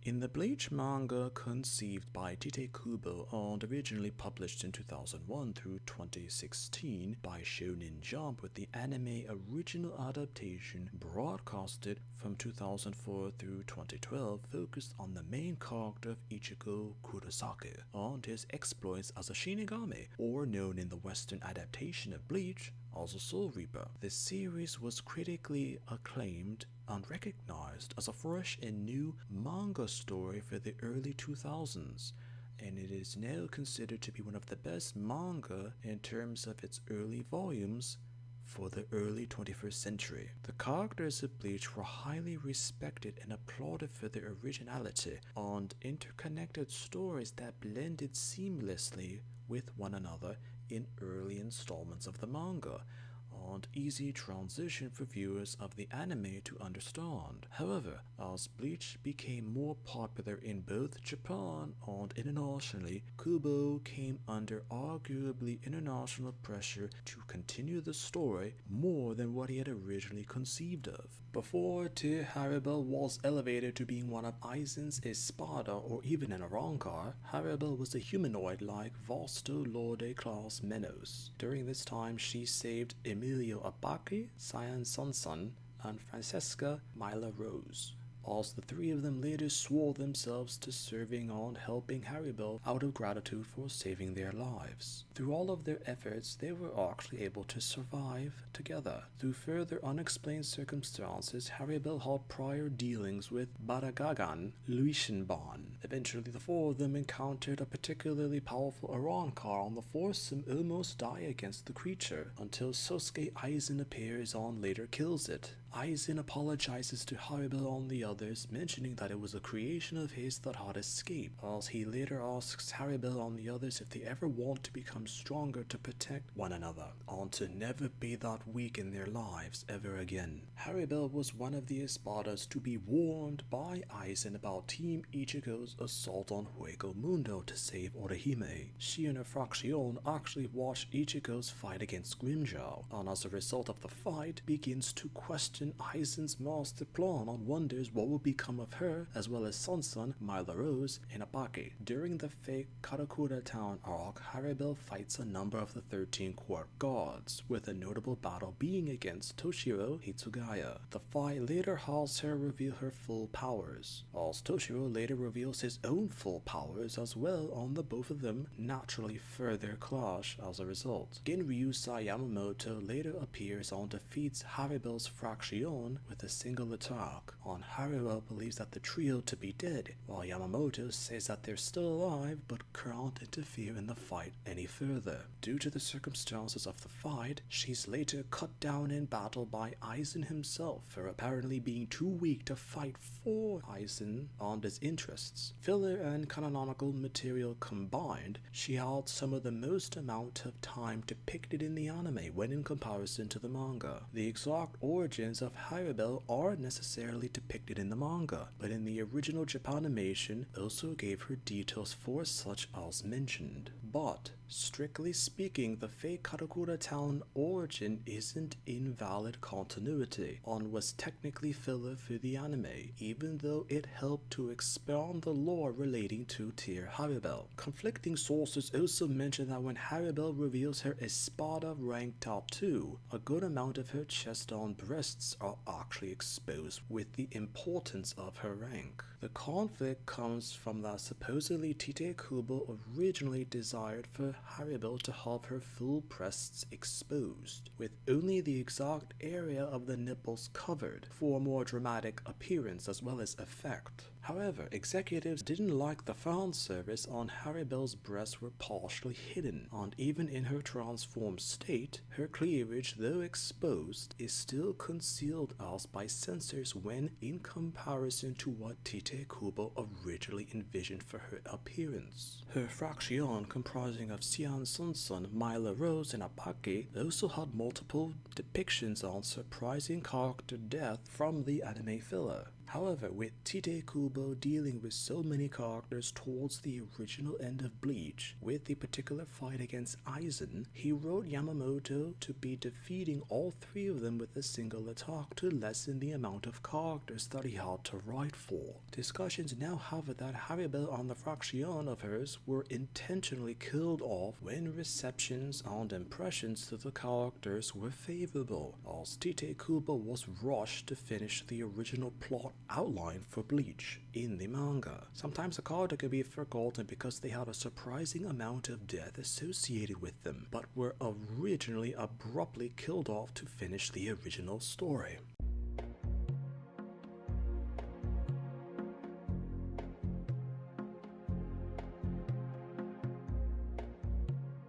In the Bleach manga conceived by Tite Kubo and originally published in 2001 through 2016 by Shonen Jump, with the anime original adaptation broadcasted from 2004 through 2012, focused on the main character of Ichigo Kurosaki and his exploits as a Shinigami, or known in the Western adaptation of Bleach as a Soul Reaper. This series was critically acclaimed and recognized as a fresh and new manga story for the early 2000s, and it is now considered to be one of the best manga in terms of its early volumes for the early 21st century. The characters of Bleach were highly respected and applauded for their originality and interconnected stories that blended seamlessly with one another in early installments of the manga, and easy transition for viewers of the anime to understand. However, as Bleach became more popular in both Japan and internationally, Kubo came under arguably international pressure to continue the story more than what he had originally conceived of. Before Harribel was elevated to being one of Aizen's Espada or even an Arrancar, Harribel was a humanoid-like Vasto Lorde class Menos. During this time, she saved Emilio Abaki, Cyan Sunsun, and Francesca Myla Rose, as the three of them later swore themselves to serving and helping Harribel out of gratitude for saving their lives. Through all of their efforts, they were actually able to survive together. Through further unexplained circumstances, Harribel had prior dealings with Baragagan Luishenban. Eventually, the four of them encountered a particularly powerful Arrancar and the foursome almost die against the creature, until Sosuke Aizen appears and later kills it. Aizen apologizes to Harribel and the others, mentioning that it was a creation of his that had escaped, as he later asks Harribel and the others if they ever want to become stronger to protect one another, and to never be that weak in their lives ever again. Harribel was one of the Espadas to be warned by Aizen about Team Ichigo's assault on Hueco Mundo to save Orihime. She and her faction actually watched Ichigo's fight against Grimmjow, and as a result of the fight, begins to question Aizen's master plan and wonders what will become of her, as well as Sunsun, Myla Rose, and Abaki. During the fake Karakura town arc, Harribel fights a number of the 13 court gods, with a notable battle being against Toshiro Hitsugaya. The fight later has her reveal her full powers, as Toshiro later reveals his own full powers as well, and the both of them naturally further clash as a result. Genryusai Yamamoto later appears and defeats Harribel's faction with a single attack, and Harribel believes that the trio to be dead, while Yamamoto says that they're still alive but can't interfere in the fight any further. Due to the circumstances of the fight, she's later cut down in battle by Aizen himself for apparently being too weak to fight for Aizen and his interests. Filler and canonical material combined, she had some of the most amount of time depicted in the anime when in comparison to the manga. The exact origins of Harribel aren't necessarily depicted in the manga, but in the original Japanimation also gave her details for such as mentioned. But strictly speaking, the fake Karakura town origin isn't invalid continuity and was technically filler for the anime, even though it helped to expand the lore relating to Tear Harribel. Conflicting sources also mention that when Harribel reveals her Espada rank tattoo, a good amount of her chest and breasts are actually exposed, with the importance of her rank. The conflict comes from that supposedly Tite Kubo originally desired for Harribel to have her full breasts exposed, with only the exact area of the nipples covered, for a more dramatic appearance as well as effect. However, executives didn't like the fan service and Harribel's breasts were partially hidden, and even in her transformed state, her cleavage, though exposed, is still concealed as by censors when in comparison to what Tite Kubo originally envisioned for her appearance. Her faction, comprising of Cyan Sunsun, Myla Rose, and Abaki, also had multiple depictions on surprising character death from the anime filler. However, with Tite Kubo dealing with so many characters towards the original end of Bleach, with the particular fight against Aizen, he wrote Yamamoto to be defeating all three of them with a single attack to lessen the amount of characters that he had to write for. Discussions now have it that Harribel and the fraction of hers were intentionally killed off when receptions and impressions to the characters were favorable, as Tite Kubo was rushed to finish the original plot outline for Bleach in the manga. Sometimes a character can be forgotten because they had a surprising amount of death associated with them, but were originally abruptly killed off to finish the original story.